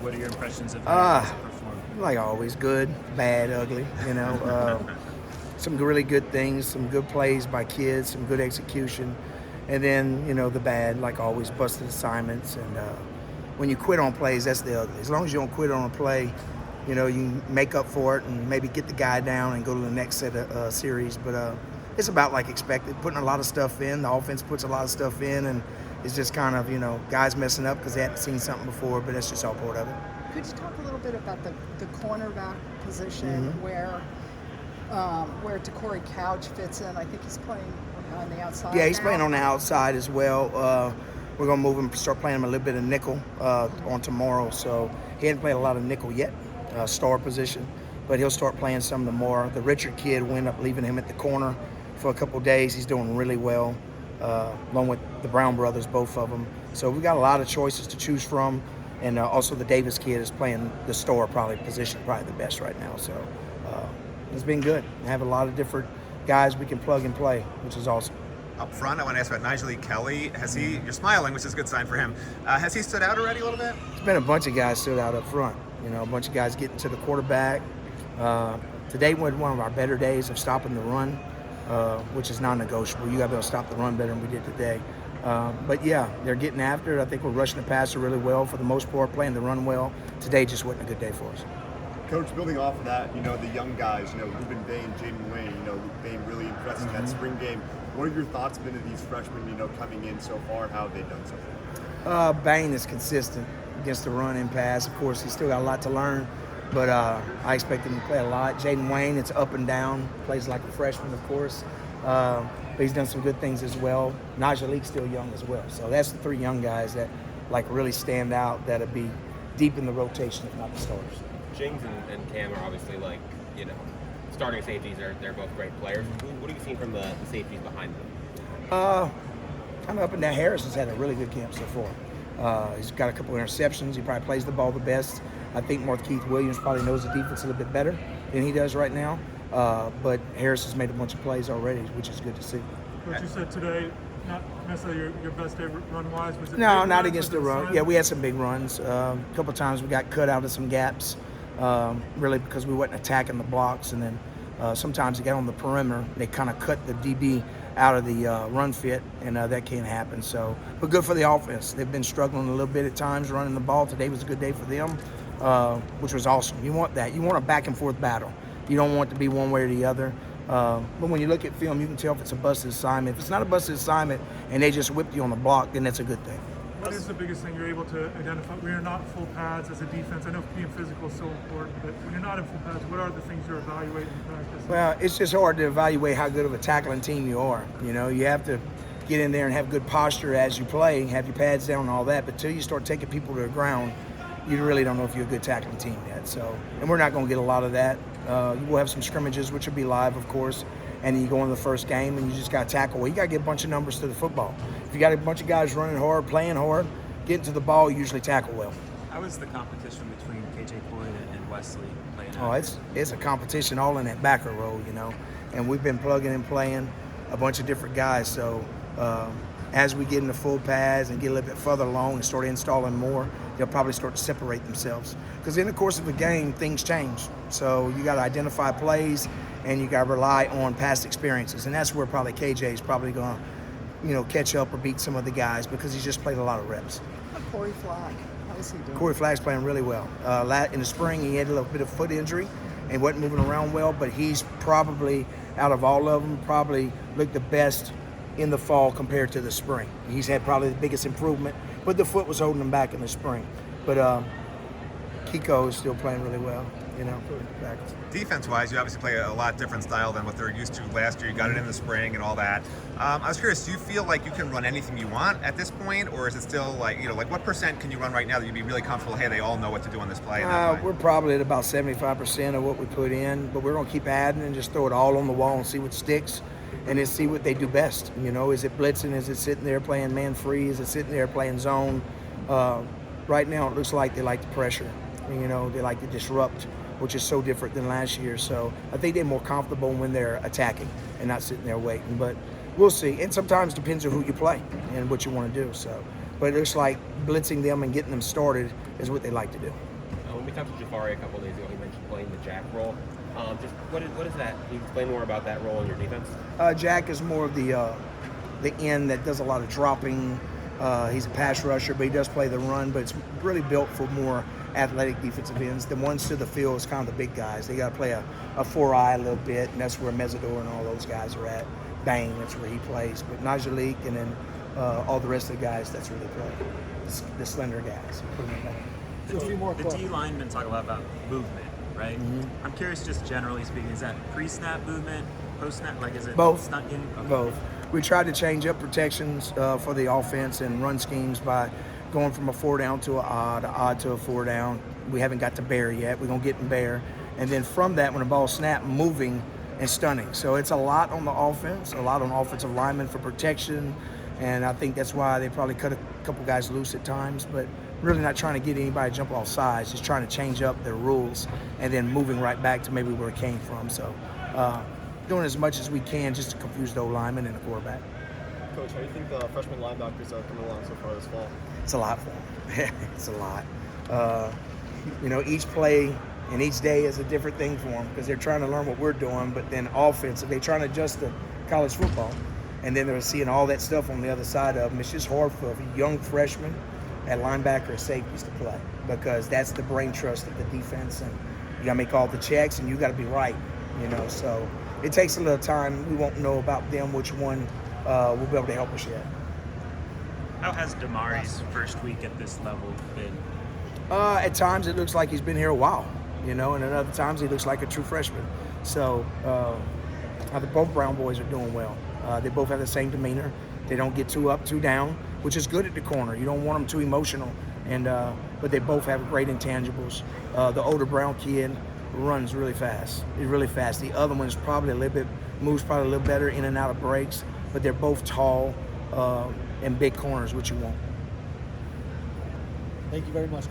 What are your impressions of how you guys performed? Like always, good, bad, ugly. Some really good things, some good plays by kids, some good execution, and then the bad, like always, busted assignments. And when you quit on plays, that's the ugly. As long as you don't quit on a play, you can make up for it and maybe get the guy down and go to the next set of series. But it's about like expected, putting a lot of stuff in. The offense puts a lot of stuff in, and it's just kind of guys messing up because they hadn't seen something before. But that's just all part of it. Could you talk a little bit about the cornerback position Mm-hmm. where Corey Couch fits in? I think he's playing on the outside. Yeah, he's now. playing on the outside as well. We're going to move him, start playing him a little bit of nickel on tomorrow. So he hadn't played a lot of nickel yet, star position, but he'll start playing some of the more. The Richard kid, we ended up leaving him at the corner for a couple of days. He's doing really well, along with the Brown brothers, both of them. So we've got a lot of choices to choose from. And also the Davis kid is playing the star position, probably the best right now. So it's been good. We have a lot of different guys we can plug and play, which is awesome. Up front, I want to ask about Nigel Kelly. Has he? You're smiling, which is a good sign for him. Has he stood out already a little bit? It's been a bunch of guys stood out up front. A bunch of guys getting to the quarterback. Today was one of our better days of stopping the run, which is non-negotiable. You got to be able to stop the run better than we did today. But yeah, they're getting after it. I think we're rushing the passer really well for the most part, playing the run well. Today just wasn't a good day for us. Coach, building off of that, the young guys, Ruben Bain, Jaden Wayne, Bain really impressed in that spring game. What have your thoughts been of these freshmen, coming in so far? How have they done so far? Bain is consistent against the run and pass. Of course, he's still got a lot to learn, but I expect him to play a lot. Jaden Wayne, it's up and down, plays like a freshman, of course. But he's done some good things as well. Najee still young as well. So that's the three young guys that really stand out, that'll be deep in the rotation, if not the starters. Jings and Cam are obviously starting safeties. They're both great players. What have you seen from the safeties behind them? Kind of up and down. Harris has had a really good camp so far. He's got a couple of interceptions. He probably plays the ball the best. I think Keith Williams probably knows the defense a little bit better than he does right now. But Harris has made a bunch of plays already, which is good to see. What you said today, not necessarily your best day run-wise. Was it No, not against the run. Yeah, we had some big runs. A couple of times we got cut out of some gaps, really because we wasn't attacking the blocks. And then sometimes they got on the perimeter. They kind of cut the DB out of the run fit, and that can't happen. So, but good for the offense. They've been struggling a little bit at times running the ball. Today was a good day for them, which was awesome. You want that. You want a back-and-forth battle. You don't want it to be one way or the other. But when you look at film, you can tell if it's a busted assignment. If it's not a busted assignment and they just whipped you on the block, then that's a good thing. What is the biggest thing you're able to identify? When you're not in full pads as a defense, I know being physical is so important, but when you're not in full pads, what are the things you're evaluating in practice? Well, it's just hard to evaluate how good of a tackling team you are. You have to get in there and have good posture as you play, have your pads down and all that. But until you start taking people to the ground, you really don't know if you're a good tackling team yet. So, and we're not going to get a lot of that. We'll have some scrimmages, which will be live, of course. And you go into the first game and you just got to tackle. Well, you got to get a bunch of numbers to the football. If you got a bunch of guys running hard, playing hard, getting to the ball, you usually tackle well. How is the competition between KJ Floyd and Wesley playing Oh, it's a competition all in that backer role, And we've been plugging and playing a bunch of different guys. So as we get into full pads and get a little bit further along and start installing more, they'll probably start to separate themselves. Because in the course of the game, things change. So you got to identify plays and you got to rely on past experiences. And that's where probably KJ is probably going to, catch up or beat some of the guys because he's just played a lot of reps. Corey Flag, how is he doing? Corey Flag's playing really well. In the spring, he had a little bit of foot injury and wasn't moving around well, but he's probably, out of all of them, probably looked the best in the fall compared to the spring. He's had probably the biggest improvement, but the foot was holding him back in the spring. But Kiko is still playing really well, back. Defense-wise, you obviously play a lot different style than what they're used to last year. You got it in the spring and all that. I was curious, do you feel like you can run anything you want at this point, or is it still like what percent can you run right now that you'd be really comfortable, hey, they all know what to do on this play? We're probably at about 75% of what we put in, but we're going to keep adding and just throw it all on the wall and see what sticks and then see what they do best. Is it blitzing? Is it sitting there playing man-free? Is it sitting there playing zone? Right now, it looks like they like the pressure. They like to disrupt, which is so different than last year. So I think they're more comfortable when they're attacking and not sitting there waiting. But we'll see. And sometimes depends on who you play and what you want to do. So, but it looks like blitzing them and getting them started is what they like to do. When we talked to Jafari a couple days ago, he mentioned playing the jack role. Just what is that? Can you explain more about that role in your defense? Jack is more of the end that does a lot of dropping. He's a pass rusher, but he does play the run, but it's really built for more athletic defensive ends. The ones to the field is kind of the big guys. They got to play a 4-eye a little bit, and that's where Mesidor and all those guys are at. Bang, that's where he plays. But Najalik and then all the rest of the guys, that's where they play. The slender guys. The D linemen talk a lot about movement, right? I'm curious, just generally speaking, is that pre-snap movement, post-snap? Like, is it Both. snuck-in? Okay. Both. We tried to change up protections for the offense and run schemes by going from a 4-down to an odd to a 4-down. We haven't got to bear yet. We're going to get in bear. And then from that, when the ball snapped, moving and stunning. So it's a lot on the offense, a lot on offensive linemen for protection. And I think that's why they probably cut a couple guys loose at times, but really not trying to get anybody to jump off sides, just trying to change up their rules and then moving right back to maybe where it came from. So doing as much as we can just to confuse the lineman and the quarterback. Coach, how do you think the freshman linebackers are coming along so far this fall? It's a lot for them. It's a lot. Each play and each day is a different thing for them because they're trying to learn what we're doing, but then offensive, they're trying to adjust to college football. And then they're seeing all that stuff on the other side of them. It's just hard for young freshmen at linebacker or safeties to play because that's the brain trust of the defense. And you got to make all the checks and you got to be right, So it takes a little time. We won't know about them, which one will be able to help us yet. How has Damari's first week at this level been? At times it looks like he's been here a while, and at other times he looks like a true freshman. So both Brown boys are doing well. They both have the same demeanor. They don't get too up, too down, which is good at the corner. You don't want them too emotional, but they both have great intangibles. The older Brown kid runs really fast. He's really fast. The other one is probably moves probably a little better in and out of breaks, but they're both tall and big corners, which you want. Thank you very much.